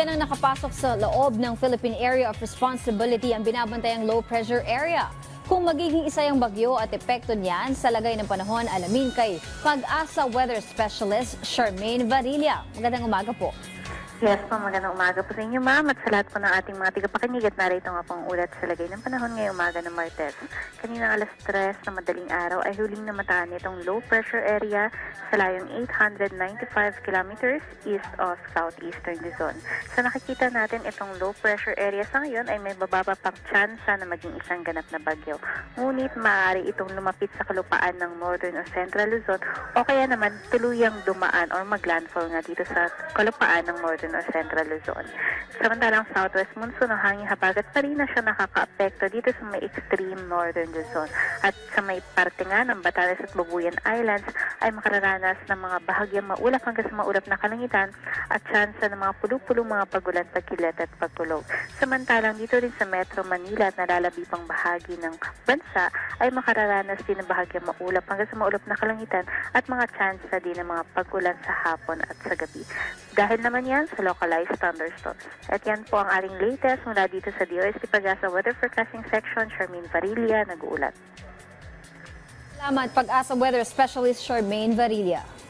Tuluyan ang nakapasok sa loob ng Philippine Area of Responsibility ang binabantayang low pressure area. Kung magiging isa yung bagyo at epekto niyan sa lagay ng panahon, alamin kay Pag-asa Weather Specialist Charmaine Varilla. Magandang umaga po. Yes po, magandang umaga po sa inyo ma'am at sa lahat po ng ating mga tigapakinig at narito nga po ang ulat sa lagay ng panahon ngayong umaga ng Martes. Kanina alas 3 na madaling araw ay huling namataan itong low pressure area sa layong 895 kilometers east of southeastern Luzon. So nakikita natin itong low pressure area sa ngayon ay may bababa pang tsansa na maging isang ganap na bagyo. Ngunit maaari itong lumapit sa kalupaan ng northern o central Luzon o kaya naman tuluyang dumaan or maglandfall nga dito sa kalupaan ng northern o central Luzon. Samantalang southwest monsoon o hangin habagat pa rin na siya nakaka-apekto dito sa may extreme northern Luzon. At sa may parte nga ng Batanes at Babuyan Islands ay makararanas ng mga bahagyang maulap hanggang sa maulap na kalangitan at tsansa ng mga pulupulong mga pagulan, pagkilat at pagkulog. Samantalang dito rin sa Metro Manila at nalalabi pang bahagi ng bansa ay makararanas din ng bahagyang maulap hanggang sa maulap na kalangitan at mga tsansa din ng mga pagulan sa hapon at sa gabi. Dahil naman yan sa localized thunderstorms. At yan po ang ating latest mula dito sa DOST Pag-asa Weather Forecasting Section. Charmaine Varilla, nag-uulat. Salamat, Pag-asa Weather Specialist Charmaine Varilla.